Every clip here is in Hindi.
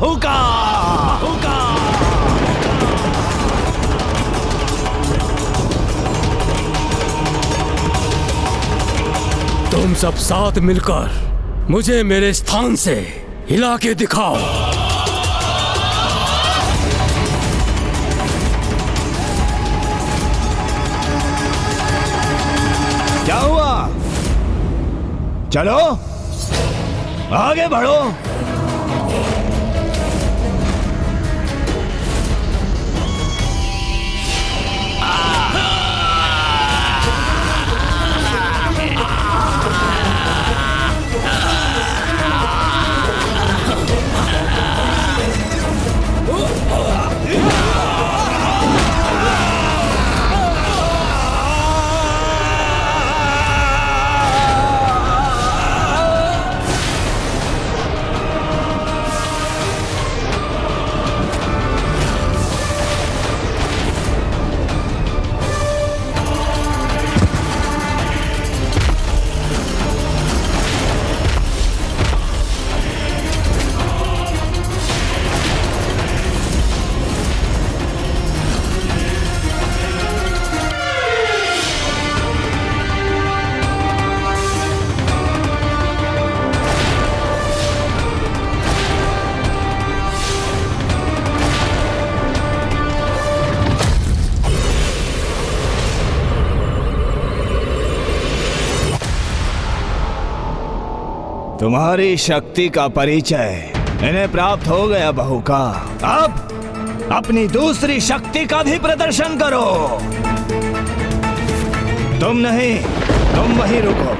बाहुका। तुम सब साथ मिलकर मुझे मेरे स्थान से हिला के दिखाओ। क्या हुआ? चलो आगे बढ़ो। तुम्हारी शक्ति का परिचय इन्हें प्राप्त हो गया बहुका। अब अपनी दूसरी शक्ति का भी प्रदर्शन करो। तुम नहीं, तुम वहीं रुको।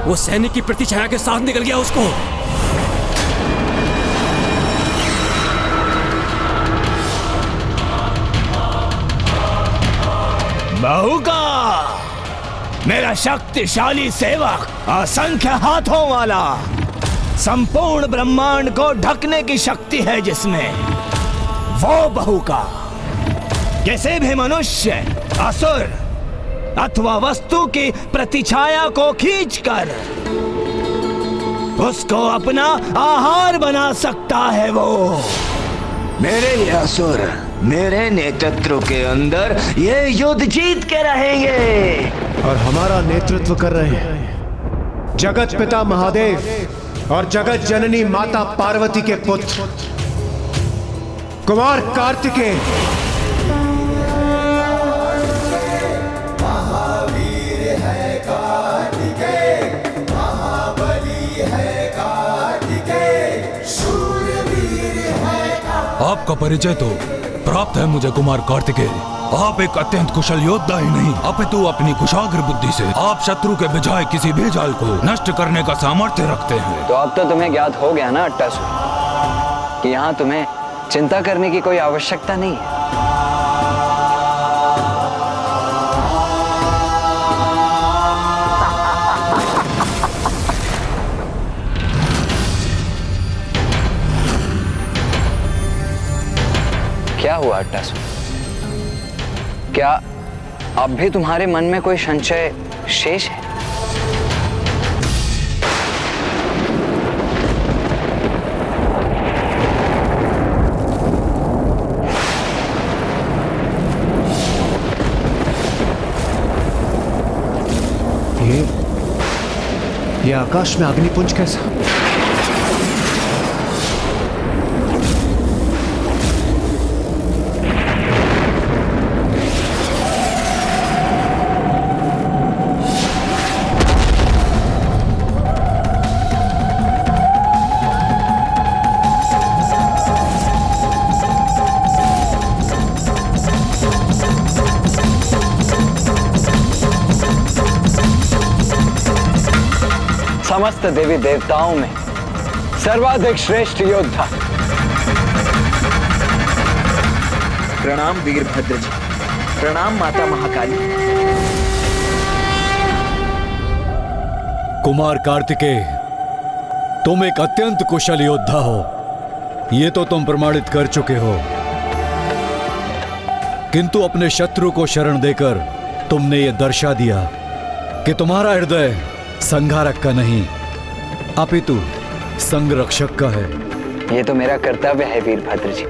वो सैनिक की प्रतिछाया के साथ निकल गया उसको। बाहुका, मेरा शक्तिशाली सेवक, असंख्य हाथों वाला, संपूर्ण ब्रह्मांड को ढकने की शक्ति है जिसमें, वो बाहुका किसी भी मनुष्य, असुर अथवा वस्तु की प्रतिछाया को खींचकर उसको अपना आहार बना सकता है। वो मेरे ये असुर मेरे नेतृत्व के अंदर ये युद्ध जीत के रहेंगे। और हमारा नेतृत्व कर रहे हैं जगत पिता महादेव और जगत जननी माता पार्वती के पुत्र कुमार कार्तिकेय। आपका परिचय तो प्राप्त है मुझे कुमार कार्तिकेय। आप एक अत्यंत कुशल योद्धा ही नहीं, अपितु अपनी कुशाग्र बुद्धि से आप शत्रु के बजाय किसी भी जाल को नष्ट करने का सामर्थ्य रखते हैं। तो अब तो तुम्हें ज्ञात हो गया ना अट्टासुर कि यहाँ तुम्हें चिंता करने की कोई आवश्यकता नहीं है। क्या हुआ अट्टासुर? क्या अब भी तुम्हारे मन में कोई संशय शेष है? ये आकाश में अग्निपुंज कैसा? समस्त देवी देवताओं में सर्वाधिक श्रेष्ठ योद्धा। प्रणाम वीरभद्र जी, प्रणाम माता महाकाली। कुमार कार्तिकेय, तुम एक अत्यंत कुशल योद्धा हो, ये तो तुम प्रमाणित कर चुके हो। किंतु अपने शत्रु को शरण देकर तुमने ये दर्शा दिया कि तुम्हारा हृदय संहारक का नहीं अपितु संरक्षक का है। ये तो मेरा कर्तव्य है वीरभद्र जी।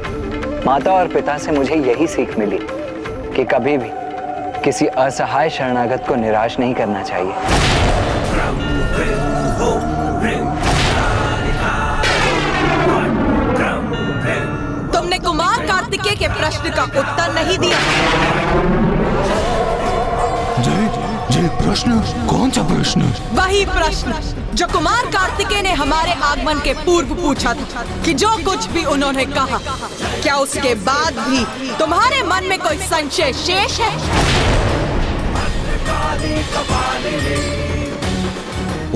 माता और पिता से मुझे यही सीख मिली कि कभी भी किसी असहाय शरणागत को निराश नहीं करना चाहिए। तुमने कुमार कार्तिकेय के प्रश्न का उत्तर नहीं दिया। जी प्रश्न? कौन सा प्रश्न? वही प्रश्न जो कुमार कार्तिकेय ने हमारे आगमन के पूर्व पूछा था कि जो कुछ भी उन्होंने कहा, क्या उसके बाद भी तुम्हारे मन में कोई संशय शेष है?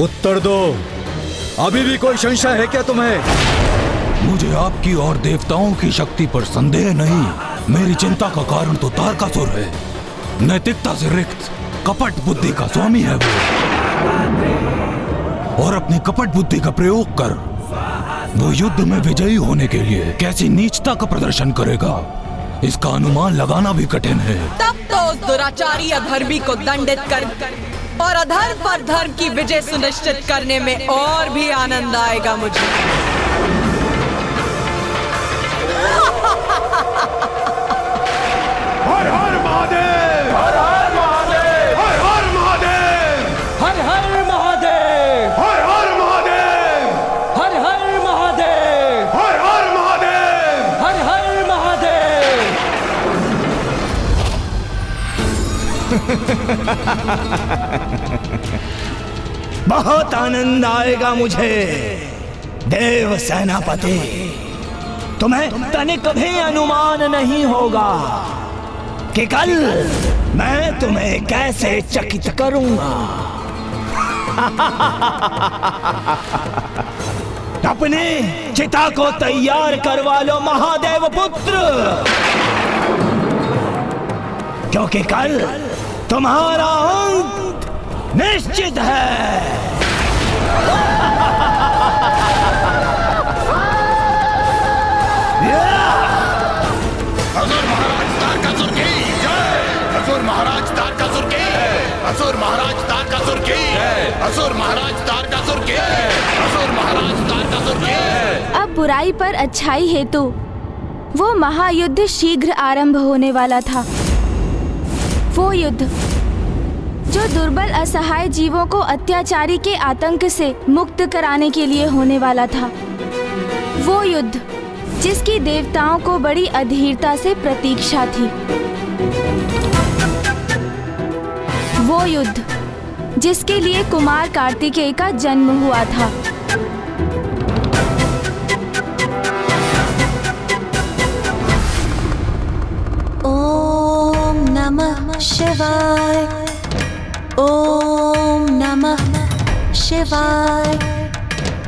उत्तर दो, अभी भी कोई संशय है क्या तुम्हें? मुझे आपकी और देवताओं की शक्ति पर संदेह नहीं। मेरी चिंता का कारण तो तारकासुर है। नैतिकता से रिक्त कपट बुद्धि का स्वामी है वो, और अपनी कपट बुद्धि का प्रयोग कर वो युद्ध में विजयी होने के लिए कैसी नीचता का प्रदर्शन करेगा, इसका अनुमान लगाना भी कठिन है। तब तो उस दुराचारी अधर्मी को दंडित कर और अधर्म पर धर्म की विजय सुनिश्चित करने में और भी आनंद आएगा मुझे। हर हर महादेव, हर हर महादेव, हर हर महादेव, हर हर महादेव, हर हर महादेव, हर हर महादेव, हर हर महादेव, हर हर महादेव। बहुत आनंद आएगा मुझे देव सेनापति। तुम्हें तनिक भी अनुमान नहीं होगा कि कल मैं तुम्हें कैसे चकित करूंगा। अपने चिता को तैयार करवा लो महादेव पुत्र, क्योंकि कल तुम्हारा अंत निश्चित है। असुर महाराज तारकासुर की जय! असुर महाराज तारकासुर की! असुर महाराज तारकासुर की! असुर महाराज तारकासुर की! असुर महाराज तारकासुर की! अब बुराई पर अच्छाई हेतु वो महायुद्ध शीघ्र आरंभ होने वाला था। वो युद्ध जो दुर्बल असहाय जीवों को अत्याचारी के आतंक से मुक्त कराने के लिए होने वाला था। वो युद्ध जिसकी देवताओं को बड़ी अधीरता से प्रतीक्षा थी। वो युद्ध जिसके लिए कुमार कार्तिकेय का जन्म हुआ था। ओम नमः शिवाय, ओम नमः शिवाय,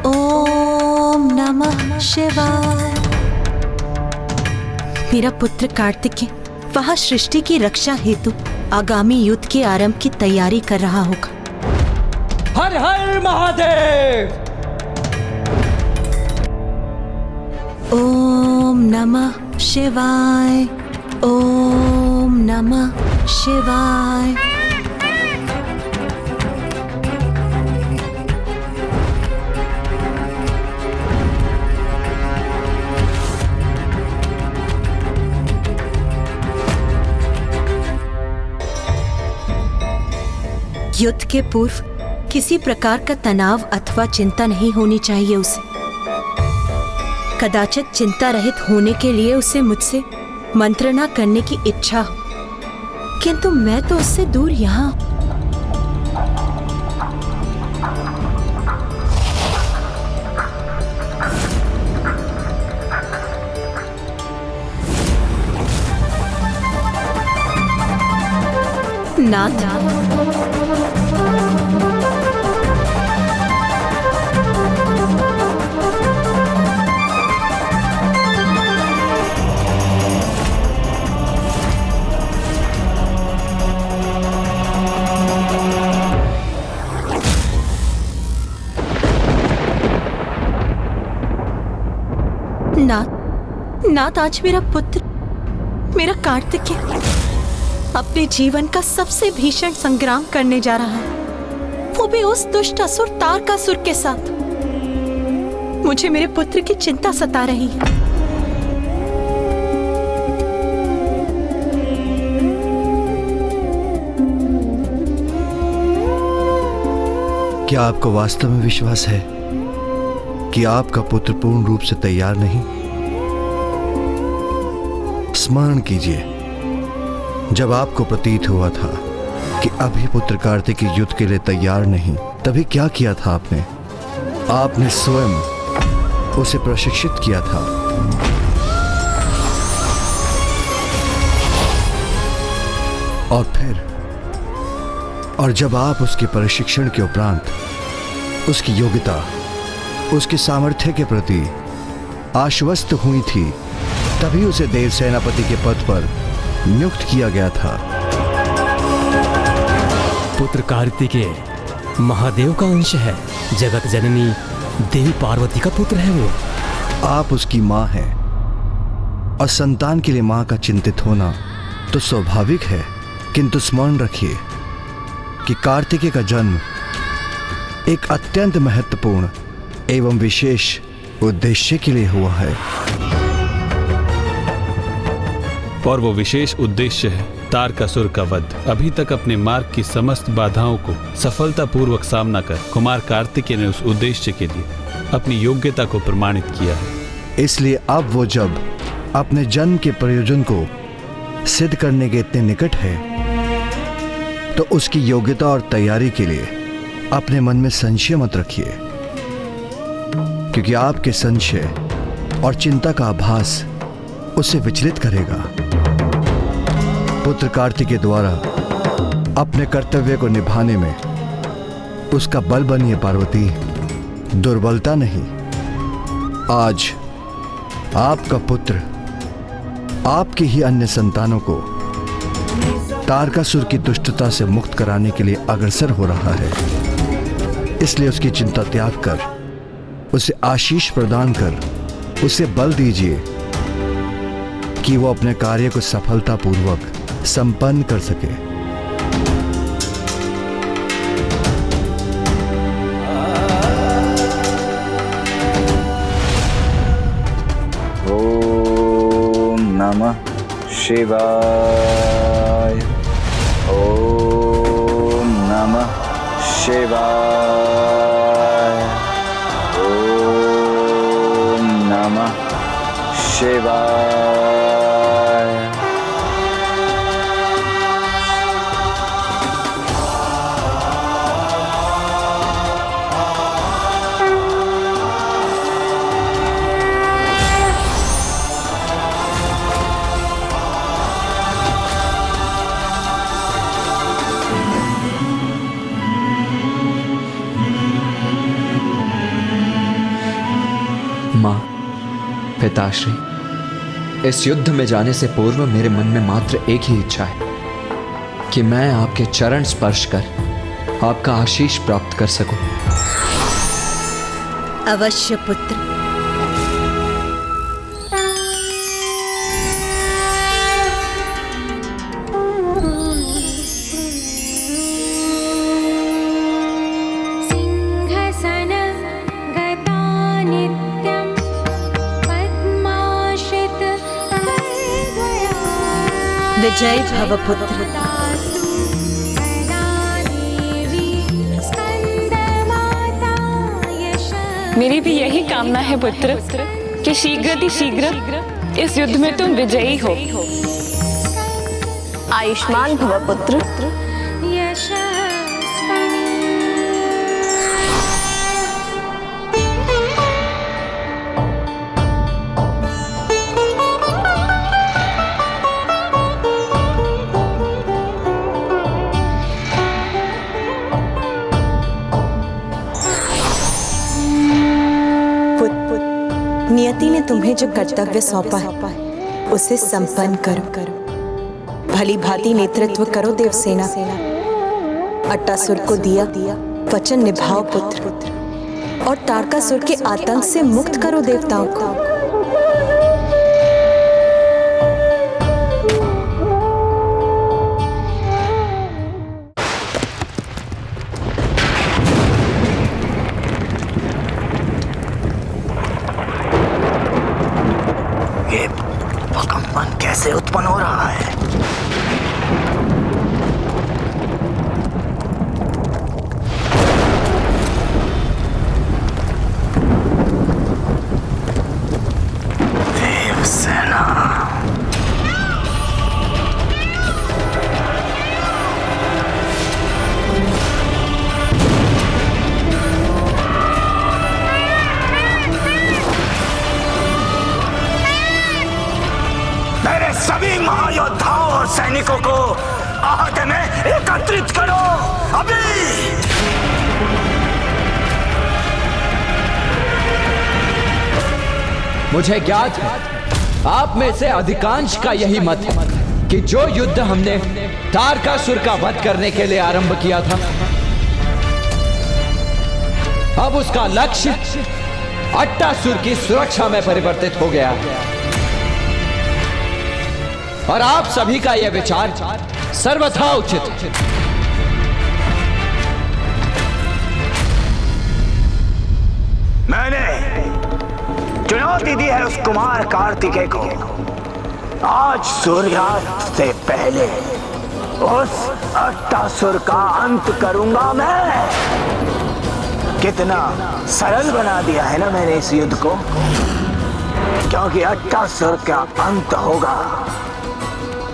ओम नमः शिवाय। मेरा पुत्र कार्तिकेय वहाँ सृष्टि की रक्षा हेतु आगामी युद्ध के आरंभ की तैयारी कर रहा होगा। हर हर महादेव। ओम नमः शिवाय, ओम नमः शिवाय। युद्ध के पूर्व किसी प्रकार का तनाव अथवा चिंता नहीं होनी चाहिए उसे। कदाचित चिंता रहित होने के लिए उसे मुझसे मंत्रणा करने की इच्छा हो, किंतु मैं तो उससे दूर यहाँ। नाथ, नाथ, आज मेरा पुत्र, मेरा कार्तिकेय अपने जीवन का सबसे भीषण संग्राम करने जा रहा है, वो भी उस दुष्ट असुर तारकासुर के साथ। मुझे मेरे पुत्र की चिंता सता रही है। क्या आपको वास्तव में विश्वास है कि आपका पुत्र पूर्ण रूप से तैयार नहीं? स्मरण कीजिए, जब आपको प्रतीत हुआ था कि अभी पुत्र कार्तिक युद्ध के लिए तैयार नहीं, तभी क्या किया था आपने? आपने स्वयं उसे प्रशिक्षित किया था। और जब आप उसके प्रशिक्षण के उपरांत उसकी योग्यता, उसके सामर्थ्य के प्रति आश्वस्त हुई थी, तभी उसे देव सेनापति के पद पर नियुक्त किया गया था। पुत्र कार्तिकेय महादेव का अंश है, जगत जननी देवी पार्वती का पुत्र है वो। आप उसकी माँ हैं और संतान के लिए माँ का चिंतित होना तो स्वाभाविक है, किंतु स्मरण रखिए कि कार्तिकेय का जन्म एक अत्यंत महत्वपूर्ण एवं विशेष उद्देश्य के लिए हुआ है। और वो विशेष उद्देश्य है तारकासुर का वध। अभी तक अपने मार्ग की समस्त बाधाओं को सफलतापूर्वक सामना कर कुमार कार्तिकेय ने उस उद्देश्य के लिए अपनी योग्यता को प्रमाणित किया है। इसलिए अब वो जब अपने जन्म के प्रयोजन को सिद्ध करने के इतने निकट है, तो उसकी योग्यता और तैयारी के लिए अपने मन में संशय मत रखिए, क्योंकि आपके संशय और चिंता का आभास उसे विचलित करेगा। पुत्र कार्तिकेय द्वारा अपने कर्तव्य को निभाने में उसका बल बनिए पार्वती, दुर्बलता नहीं। आज आपका पुत्र आपके ही अन्य संतानों को तारकासुर की दुष्टता से मुक्त कराने के लिए अग्रसर हो रहा है। इसलिए उसकी चिंता त्याग कर उसे आशीष प्रदान कर उसे बल दीजिए कि वो अपने कार्य को सफलतापूर्वक संपन्न कर सके। ओम नमः शिवाय। ओम नमः शिवाय। ओम नमः शिवाय। माँ, पिताश्री, इस युद्ध में जाने से पूर्व मेरे मन में मात्र एक ही इच्छा है कि मैं आपके चरण स्पर्श कर आपका आशीष प्राप्त कर सकूं। अवश्य पुत्र। विजय भव पुत्र। मेरी भी यही कामना है पुत्र कि शीघ्र इस युद्ध में तुम विजयी हो। आयुष्मान भव पुत्र। नियति ने तुम्हें जो कर्तव्य सौंपा है उसे संपन्न करो। भली भांति नेतृत्व करो देवसेना। अट्टासुर को दिया वचन निभाओ पुत्र, और तारकासुर के आतंक से मुक्त करो देवताओं को। महायोद्धाओं और सैनिकों को आहत में एकत्रित करो अभी। मुझे ज्ञात है आप में से अधिकांश का यही मत है कि जो युद्ध हमने तारकासुर का वध करने के लिए आरंभ किया था, अब उसका लक्ष्य अट्टासुर की सुरक्षा में परिवर्तित हो गया है। और आप सभी का यह विचार सर्वथा उचित है। मैंने चुनौती दी है उस कुमार कार्तिकेय को। आज सूर्यास्त से पहले उस अट्टासुर का अंत करूंगा मैं। कितना सरल बना दिया है ना मैंने इस युद्ध को, क्योंकि अट्टासुर का अंत होगा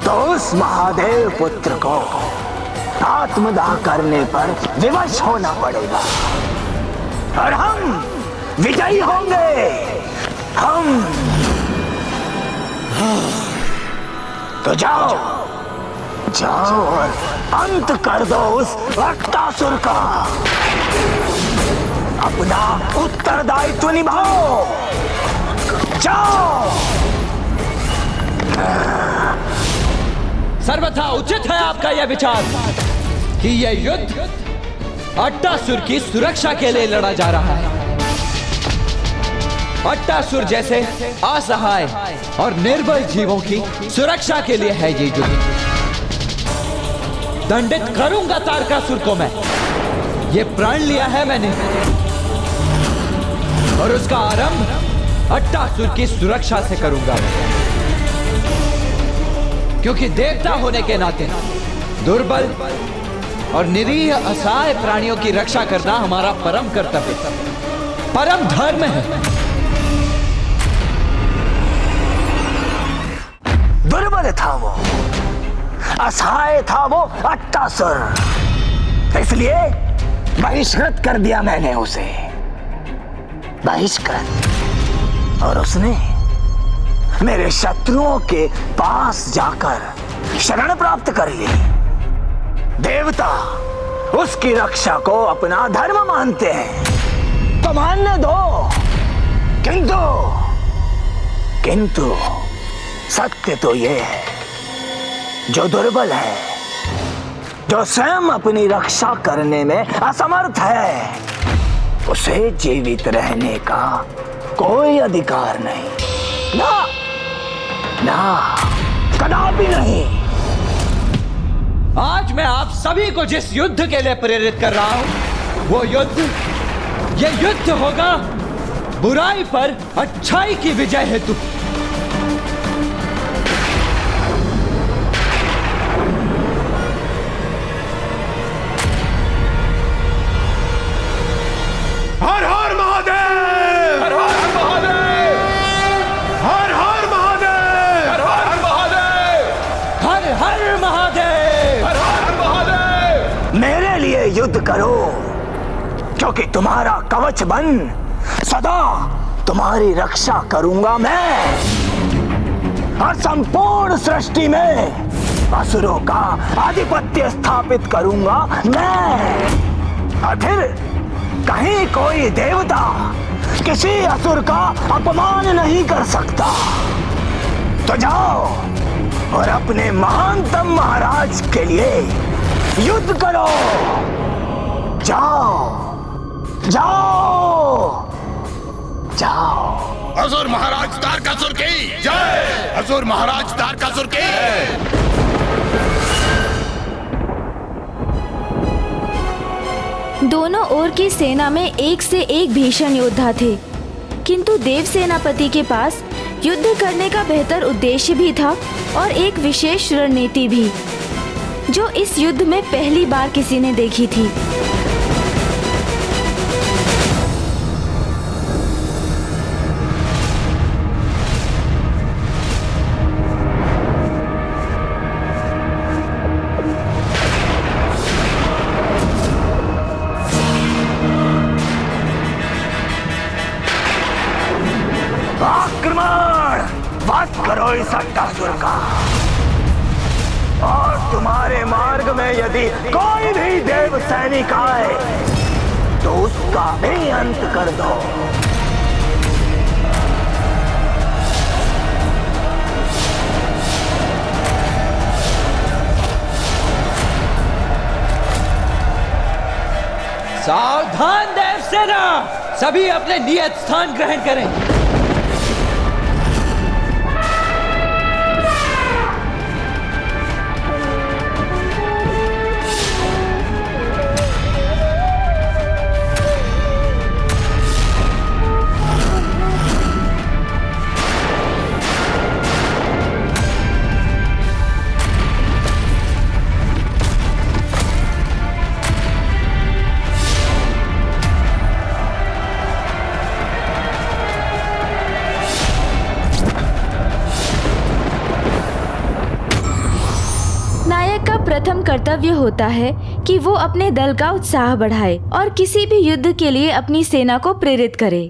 तो उस महादेव पुत्र को आत्मदाह करने पर विवश होना पड़ेगा और हम विजयी होंगे। हम तो जाओ जाओ और अंत कर दो उस अट्टासुर का। अपना उत्तरदायित्व निभाओ। जाओ। सर्वथा उचित है आपका यह विचार कि यह युद्ध अट्टासुर की सुरक्षा के लिए लड़ा जा रहा है। अट्टासुर जैसे असहाय और निर्बल जीवों की सुरक्षा के लिए है ये युद्ध। दंडित करूंगा तारकासुर को मैं, ये प्रण लिया है मैंने। और उसका आरंभ अट्टासुर की सुरक्षा से करूंगा, क्योंकि देवता होने के नाते दुर्बल और निरीह असहाय प्राणियों की रक्षा करना हमारा परम कर्तव्य, परम धर्म है। दुर्बल था वो, असहाय था वो अट्टासुर, इसलिए बहिष्कृत कर दिया मैंने उसे, बहिष्कृत। और उसने मेरे शत्रुओं के पास जाकर शरण प्राप्त कर ली। देवता उसकी रक्षा को अपना धर्म मानते हैं तो मानने दो, किंतु सत्य तो ये है, जो दुर्बल है, जो स्वयं अपनी रक्षा करने में असमर्थ है, उसे जीवित रहने का कोई अधिकार नहीं, ना कदापि नहीं। आज मैं आप सभी को जिस युद्ध के लिए प्रेरित कर रहा हूं, वो युद्ध, ये युद्ध होगा बुराई पर अच्छाई की विजय हेतु। हर हर महादेव! हर हर महादेव! हर हर महादेव! हर हर महादेव! हर हर महादेव! हर हर महादेव! मेरे लिए युद्ध करो, क्योंकि तुम्हारा कवच बन सदा तुम्हारी रक्षा करूंगा मैं, और संपूर्ण सृष्टि में असुरों का आधिपत्य स्थापित करूंगा मैं। और फिर कहीं कोई देवता किसी असुर का अपमान नहीं कर सकता। तो जाओ और अपने महानतम महाराज के लिए युद्ध करो। जाओ जाओ जाओ। असुर महाराज तारकासुर की जय! असुर महाराज तारकासुर की दोनों ओर की सेना में एक से एक भीषण योद्धा थे, किंतु देव सेनापति के पास युद्ध करने का बेहतर उद्देश्य भी था और एक विशेष रणनीति भी, जो इस युद्ध में पहली बार किसी ने देखी थी। आक्रमण! वध करो इस अट्टासुर का। और तुम्हारे मार्ग में यदि कोई भी देव सैनिक आए तो उसका भी अंत कर दो। सावधान देव सेना, सभी अपने नियत स्थान ग्रहण करें। प्रथम कर्तव्य होता है कि वो अपने दल का उत्साह बढ़ाए और किसी भी युद्ध के लिए अपनी सेना को प्रेरित करे।